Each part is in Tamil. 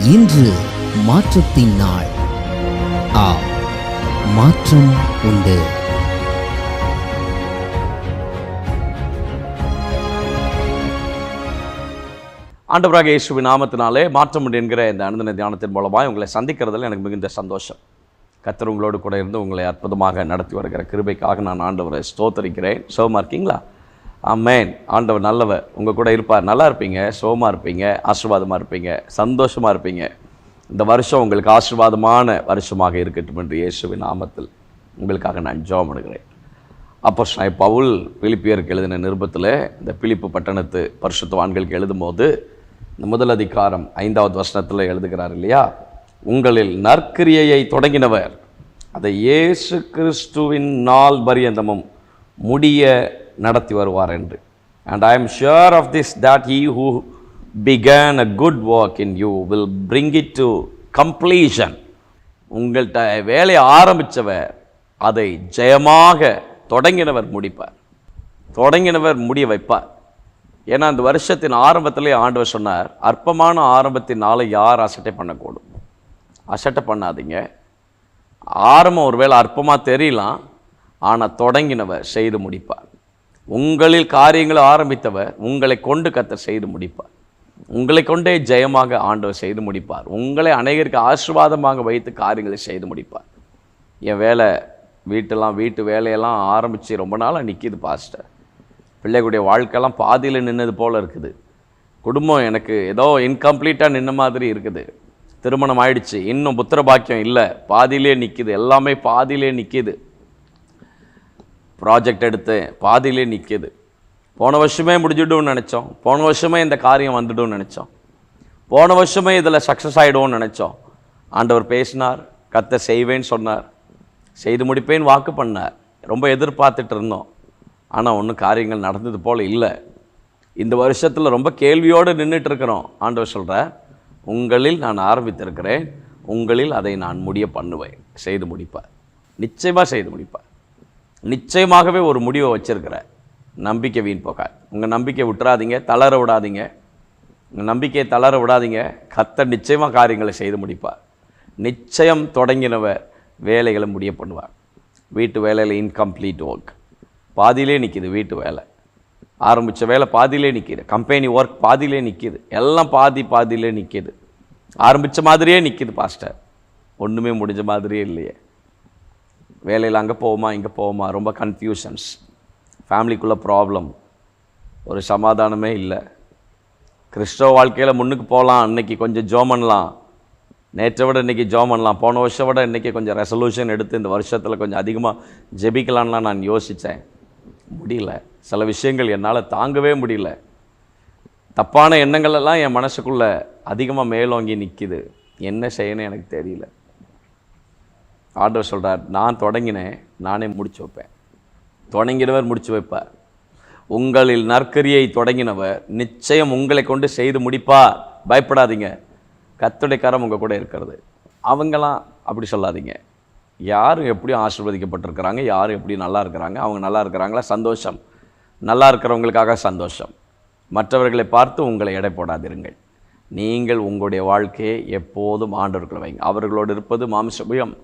இன்று மாற்றத்தின் நாள். மாற்றம் உண்டு. ஆண்டவராகிய இயேசுவின் நாமத்தினாலே மாற்றம் உண்டு என்கிற இந்த அனுதின தியானத்தின் மூலமாக உங்களை சந்திக்கிறதுல எனக்கு மிகுந்த சந்தோஷம். கர்த்தர் உங்களோடு கூட இருந்து உங்களை அற்புதமாக நடத்தி வருகிற கிருபைக்காக நான் ஆண்டவரை ஸ்தோத்தரிக்கிறேன். சோமா இருக்கீங்களா? ஆமென். ஆண்டவர் நல்லவர், உங்கள் கூட இருப்பார். நல்லா இருப்பீங்க, சோமா இருப்பீங்க, ஆசீர்வாதமாக இருப்பீங்க, சந்தோஷமாக இருப்பீங்க. இந்த வருஷம் உங்களுக்கு ஆசீர்வாதமான வருஷமாக இருக்கட்டும் என்று இயேசுவின் நாமத்தில் உங்களுக்காக நான் ஜெபம் பண்ணுகிறேன். அப்போஸ்தலனாகிய பவுல் பிலிப்பியருக்கு எழுதின நிருபத்தில் இந்த பிலிப்பு பட்டணத்து பரிசுத்தவான்களுக்கு எழுதும்போது இந்த முதல் அதிகாரம் 5வது வசனத்தில் எழுதுகிறார் இல்லையா, உங்களில் நற்கிரியையை தொடங்கினவர் அதை இயேசு கிறிஸ்துவின் நாள் பரியந்தமும் முடிய நடத்தி வருவார் என்று. And I am sure of this, that he who began a good work in you will bring it to completion. உங்கள்கிட்ட வேலையை ஆரம்பித்தவர் அதை ஜெயமாக தொடங்கினவர் முடிப்பார், தொடங்கினவர் முடிய வைப்பார். ஏன்னா அந்த வருஷத்தின் ஆரம்பத்திலே ஆண்டவர் சொன்னார், அற்பமான ஆரம்பத்தின் நாளை யார் அசட்டை பண்ணக்கூடும்? அசட்டை பண்ணாதீங்க. ஆரம்பம் ஒருவேளை அற்பமாக தெரியலாம், ஆனால் தொடங்கினவர் செய்து முடிப்பார். உங்களில் காரியங்களை ஆரம்பித்தவர் உங்களை கொண்டு கர்த்தர் செய்து முடிப்பார். உங்களை கொண்டே ஜெயமாக ஆண்டவர் செய்து முடிப்பார். உங்களை அநேகருக்கு ஆசீர்வாதமாக வைத்து காரியங்களை செய்து முடிப்பார். என் வேலை வீட்டு வேலையெல்லாம் ஆரம்பித்து ரொம்ப நாளாக நிற்கிது பாஸ்டர். பிள்ளைகளுடைய வாழ்க்கையெல்லாம் பாதியில் நின்னது போல் இருக்குது. குடும்பம் எனக்கு ஏதோ இன்கம்ப்ளீட்டாக நின்ன மாதிரி இருக்குது. திருமணம் ஆயிடுச்சு, இன்னும் புத்திர பாக்கியம் இல்லை, பாதியிலே நிற்கிது, எல்லாமே பாதியிலே நிற்கிது. ப்ராஜெக்ட் எடுத்து பாதியிலே நிற்கிது. போன வருஷமே முடிஞ்சிடும்னு நினச்சோம், போன வருஷமே இந்த காரியம் வந்துடும்னு நினச்சோம், போன வருஷமே இதில் சக்ஸஸ் ஆகிடும்னு நினச்சோம். ஆண்டவர் பேசினார், கர்த்தர் செய்வேன்னு சொன்னார், செய்து முடிப்பேன்னு வாக்கு பண்ணார். ரொம்ப எதிர்பார்த்துட்டு இருந்தோம், ஆனால் ஒன்றும் காரியங்கள் நடந்தது போல் இல்லை. இந்த வருஷத்தில் ரொம்ப கேள்வியோடு நின்றுட்டு இருக்கிறோம். ஆண்டவர் சொல்கிறார், உங்களில் நான் ஆரம்பித்திருக்கிறேன், உங்களில் அதை நான் முடிய பண்ணுவேன், செய்து முடிப்பார், நிச்சயமாக செய்து முடிப்பார். நிச்சயமாகவே ஒரு முடிவை வச்சிருக்கிறார். நம்பிக்கை வீண் போகாது. உங்கள் நம்பிக்கை விட்டுறாதீங்க, தளர விடாதீங்க. உங்கள் நம்பிக்கையை தளர விடாதீங்க. கர்த்தர் நிச்சயமாக காரியங்களை செய்து முடிப்பார். நிச்சயம் தொடங்கினவர் வேலைகளை முடிய பண்ணுவார். வீட்டு வேலையில் இன்கம்ப்ளீட் ஒர்க் பாதியிலே நிற்கிது. வீட்டு வேலை ஆரம்பித்த வேலை பாதியிலே நிற்கிது. கம்பெனி ஒர்க் பாதியிலே நிற்கிது. எல்லாம் பாதியிலே நிற்கிது. ஆரம்பித்த மாதிரியே நிற்கிது பாஸ்டர், ஒன்றுமே முடிஞ்ச மாதிரியே இல்லையே. வேலையில் அங்கே போவோமா இங்கே போவோமா, ரொம்ப கன்ஃபியூஷன்ஸ், ஃபேமிலிக்குள்ளே ப்ராப்ளம், ஒரு சமாதானமே இல்லை. கிறிஸ்தவ வாழ்க்கையில் முன்னுக்கு போகலாம், இன்றைக்கி கொஞ்சம் ஜெபம் பண்ணலாம், நேற்றை விட இன்றைக்கி ஜெபம் பண்ணலாம், போன வருஷம் விட இன்றைக்கி கொஞ்சம் ரெசல்யூஷன் எடுத்து இந்த வருஷத்தில் கொஞ்சம் அதிகமாக ஜெபிக்கலான்லாம் நான் யோசித்தேன். முடியல. சில விஷயங்கள் என்னால் தாங்கவே முடியல. தப்பான எண்ணங்கள் எல்லாம் என் மனசுக்குள்ளே அதிகமாக மேலோங்கி நிற்கிது. என்ன செய்யணும் எனக்கு தெரியல. ஆண்டவர் சொல்கிறார், நான் தொடங்கினேன், நானே முடிச்சு வைப்பேன். தொடங்கினவர் முடிச்சு வைப்பார். உங்களில் நற்கரியை தொடங்கினவர் நிச்சயம் உங்களை கொண்டு செய்து முடிப்பார். பயப்படாதீங்க, கர்த்தருடைய கரம் உங்கள் கூட இருக்கிறது. அவங்களாம் அப்படி சொல்லாதீங்க. யாரும் எப்படியும் ஆசீர்வதிக்கப்பட்டிருக்கிறாங்க, யாரும் எப்படி நல்லா இருக்கிறாங்க, அவங்க நல்லா இருக்கிறாங்களா, சந்தோஷம். நல்லா இருக்கிறவங்களுக்காக சந்தோஷம். மற்றவர்களை பார்த்து உங்களை எடை போடாதிருங்கள். நீங்கள் உங்களுடைய வாழ்க்கையை எப்போதும் ஆண்டவர்களை வைங்க. அவர்களோடு இருப்பது மாம்சபயம்,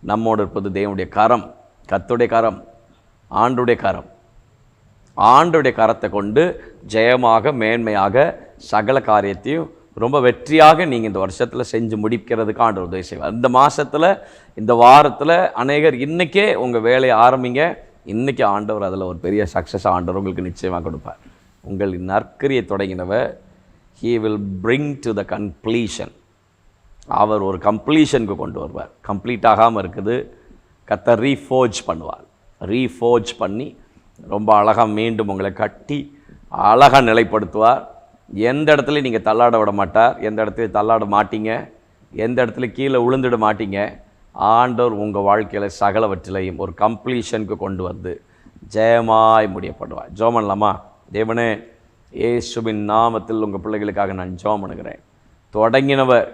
நம்மோடு இருப்பது தேவனுடைய கரம், கர்த்தருடைய கரம், ஆண்டுடைய கரம். ஆண்டுடைய கரத்தை கொண்டு ஜெயமாக மேன்மையாக சகல காரியத்தையும் ரொம்ப வெற்றியாக நீங்கள் இந்த வருஷத்தில் செஞ்சு முடிக்கிறதுக்கு ஆண்டவர் உதவி செய்வார். இந்த மாதத்தில் இந்த வாரத்தில் அநேகர் இன்றைக்கே உங்கள் வேலையை ஆரம்பிங்க. இன்றைக்கி ஆண்டவர் அதில் ஒரு பெரிய சக்ஸஸ் ஆண்டவர் உங்களுக்கு நிச்சயமாக கொடுப்பார். உங்கள் நற்கிரியை தொடங்கினவர் he will bring to the completion. அவர் ஒரு கம்ப்ளீஷனுக்கு கொண்டு வருவார். கம்ப்ளீட் ஆகாமல் இருக்குது, கர்த்தர் ரீஃபோர்ஜ் பண்ணுவார். ரீஃபோர்ஜ் பண்ணி ரொம்ப அழகாக மீண்டும் உங்களை கட்டி அழகாக நிலைப்படுத்துவார். எந்த இடத்துலையும் நீங்கள் தள்ளாட விட மாட்டார், எந்த இடத்துலையும் தள்ளாட மாட்டீங்க, எந்த இடத்துல கீழே விழுந்துட மாட்டீங்க. ஆண்டவர் உங்கள் வாழ்க்கையில் சகலவற்றிலையும் ஒரு கம்ப்ளீஷனுக்கு கொண்டு வந்து ஜெயமாய் முடியப்படுவார். ஜெபம் பண்ணலாமா? தேவனே, இயேசுவின் நாமத்தில் உங்கள் பிள்ளைகளுக்காக நான் ஜெபம் பண்ணுகிறேன். தொடங்கினவர்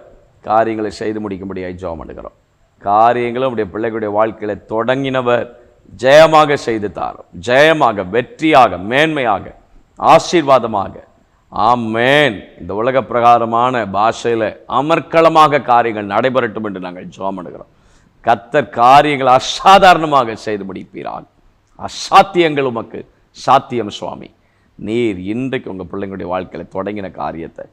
காரியங்களை செய்து முடிக்கும்படியாய் ஜெபம் பண்ணுகிறோம். காரியங்களும் உடைய பிள்ளைகளுடைய வாழ்க்கையில் தொடங்கினவர் ஜெயமாக செய்து தாரும். ஜெயமாக, வெற்றியாக, மேன்மையாக, ஆசீர்வாதமாக ஆமென். இந்த உலக பிரகாரமான பாஷையில் அமர்க்களமாக காரியங்கள் நடைபெறட்டும் என்று நாங்கள் ஜெபம் பண்ணுகிறோம். கர்த்தர் காரியங்கள் அசாதாரணமாக செய்து முடிப்பீராக. அசாத்தியங்கள் உமக்கு சாத்தியம் சுவாமி. நீர் இன்றைக்கு உங்கள் பிள்ளைங்களுடைய வாழ்க்கையில் தொடங்கின காரியத்தை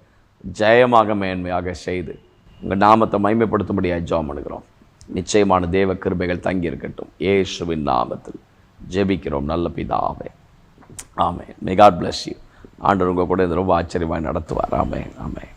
ஜெயமாக மேன்மையாக செய்து உங்கள் நாமத்தை மகிமைப்படுத்தும்படியாக ஜெபம் பண்ணுகிறோம். நிச்சயமான தேவ கிருபைகள் தங்கி இருக்கட்டும். இயேசுவின் நாமத்தில் ஜெபிக்கிறோம் நல்ல பிதாவே. Amen. May God bless you. ஆண்டவர் உங்கள் கூட ரொம்ப ஆச்சரியமாக நடத்துவார். ஆமென். ஆமென்.